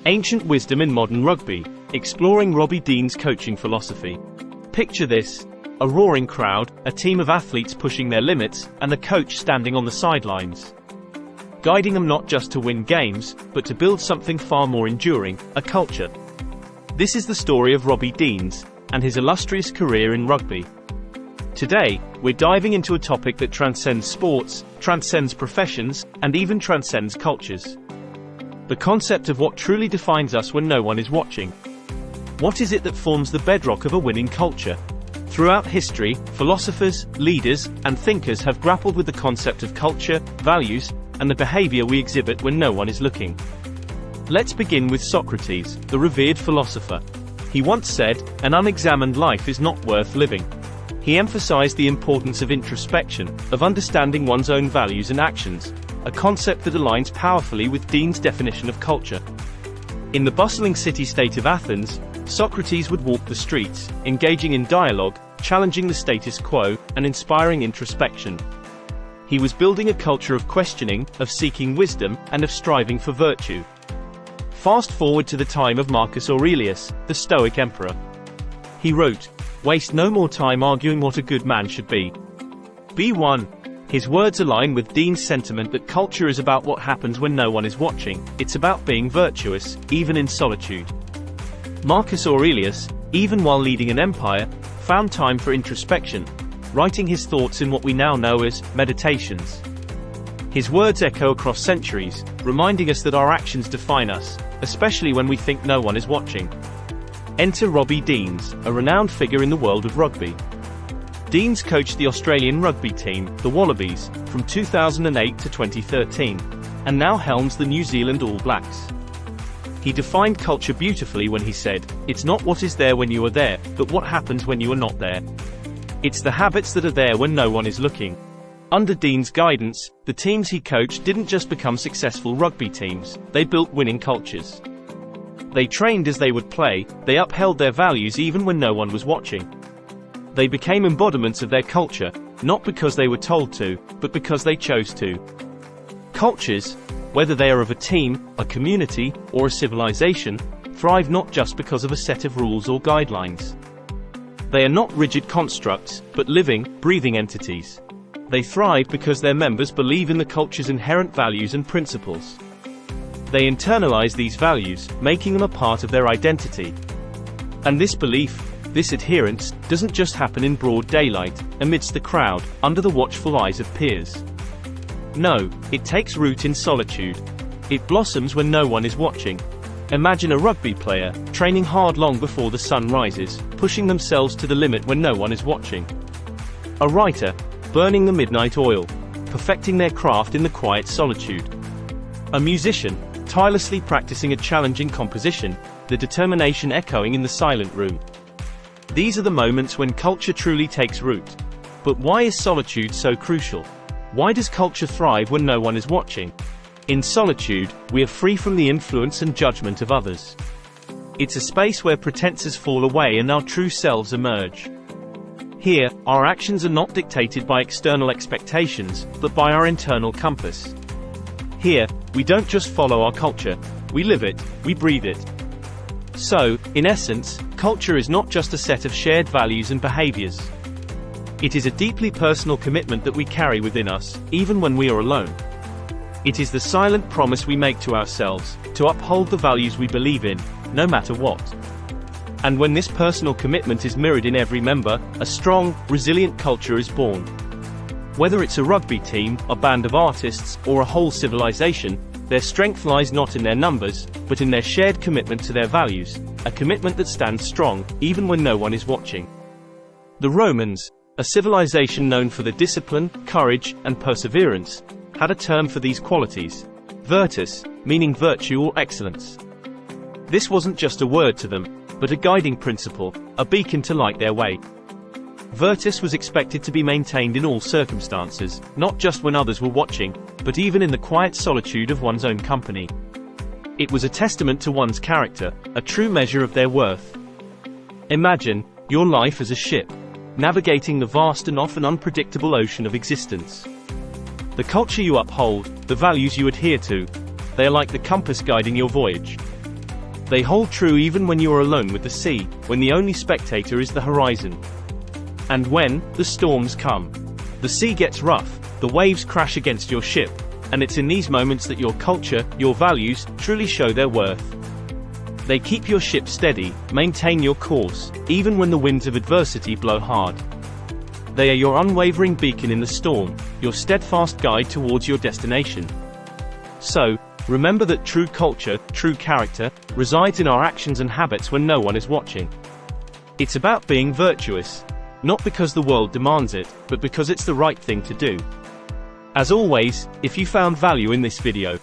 Ancient wisdom in modern rugby, exploring Robbie Deans' coaching philosophy. Picture this: a roaring crowd, a team of athletes pushing their limits, and a coach standing on the sidelines, guiding them not just to win games, but to build something far more enduring, a culture. This is the story of Robbie Deans, and his illustrious career in rugby. Today, we're diving into a topic that transcends sports, transcends professions, and even transcends cultures. The concept of what truly defines us when no one is watching. What is it that forms the bedrock of a winning culture? Throughout history, philosophers, leaders, and thinkers have grappled with the concept of culture, values, and the behavior we exhibit when no one is looking. Let's begin with Socrates, the revered philosopher. He once said, "An unexamined life is not worth living." He emphasized the importance of introspection, of understanding one's own values and actions, a concept that aligns powerfully with Deans' definition of culture. In the bustling city-state of Athens, Socrates would walk the streets, engaging in dialogue, challenging the status quo, and inspiring introspection. He was building a culture of questioning, of seeking wisdom, and of striving for virtue. Fast forward to the time of Marcus Aurelius, the Stoic emperor. He wrote, "Waste no more time arguing what a good man should be. Be one." His words align with Deans' sentiment that culture is about what happens when no one is watching. It's about being virtuous, even in solitude. Marcus Aurelius, even while leading an empire, found time for introspection, writing his thoughts in what we now know as meditations. His words echo across centuries, reminding us that our actions define us, especially when we think no one is watching. Enter Robbie Deans, a renowned figure in the world of rugby. Deans coached the Australian rugby team, the Wallabies, from 2008 to 2013, and now helms the New Zealand All Blacks. He defined culture beautifully when he said, "It's not what is there when you are there, but what happens when you are not there. It's the habits that are there when no one is looking." Under Deans' guidance, the teams he coached didn't just become successful rugby teams, they built winning cultures. They trained as they would play, they upheld their values even when no one was watching. They became embodiments of their culture, not because they were told to, but because they chose to. Cultures, whether they are of a team, a community, or a civilization, thrive not just because of a set of rules or guidelines. They are not rigid constructs, but living, breathing entities. They thrive because their members believe in the culture's inherent values and principles. They internalize these values, making them a part of their identity. And this belief, this adherence, doesn't just happen in broad daylight, amidst the crowd, under the watchful eyes of peers. No, it takes root in solitude. It blossoms when no one is watching. Imagine a rugby player, training hard long before the sun rises, pushing themselves to the limit when no one is watching. A writer, burning the midnight oil, perfecting their craft in the quiet solitude. A musician, tirelessly practicing a challenging composition, the determination echoing in the silent room. These are the moments when culture truly takes root. But why is solitude so crucial? Why does culture thrive when no one is watching? In solitude, we are free from the influence and judgment of others. It's a space where pretenses fall away and our true selves emerge. Here, our actions are not dictated by external expectations, but by our internal compass. Here, we don't just follow our culture, we live it, we breathe it. So, in essence, culture is not just a set of shared values and behaviors. It is a deeply personal commitment that we carry within us, even when we are alone. It is the silent promise we make to ourselves, to uphold the values we believe in, no matter what. And when this personal commitment is mirrored in every member, a strong, resilient culture is born. Whether it's a rugby team, a band of artists, or a whole civilization, their strength lies not in their numbers, but in their shared commitment to their values, a commitment that stands strong, even when no one is watching. The Romans, a civilization known for their discipline, courage, and perseverance, had a term for these qualities: virtus, meaning virtue or excellence. This wasn't just a word to them, but a guiding principle, a beacon to light their way. Virtus was expected to be maintained in all circumstances, not just when others were watching, but even in the quiet solitude of one's own company. It was a testament to one's character, a true measure of their worth. Imagine your life as a ship, navigating the vast and often unpredictable ocean of existence. The culture you uphold, the values you adhere to, they are like the compass guiding your voyage. They hold true even when you are alone with the sea, when the only spectator is the horizon. And when the storms come, the sea gets rough, the waves crash against your ship, and it's in these moments that your culture, your values, truly show their worth. They keep your ship steady, maintain your course, even when the winds of adversity blow hard. They are your unwavering beacon in the storm, your steadfast guide towards your destination. So, remember that true culture, true character, resides in our actions and habits when no one is watching. It's about being virtuous, not because the world demands it, but because it's the right thing to do. As always, if you found value in this video,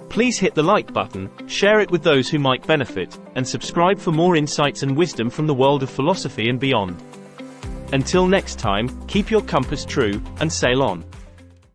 please hit the like button, share it with those who might benefit, and subscribe for more insights and wisdom from the world of philosophy and beyond. Until next time, keep your compass true, and sail on.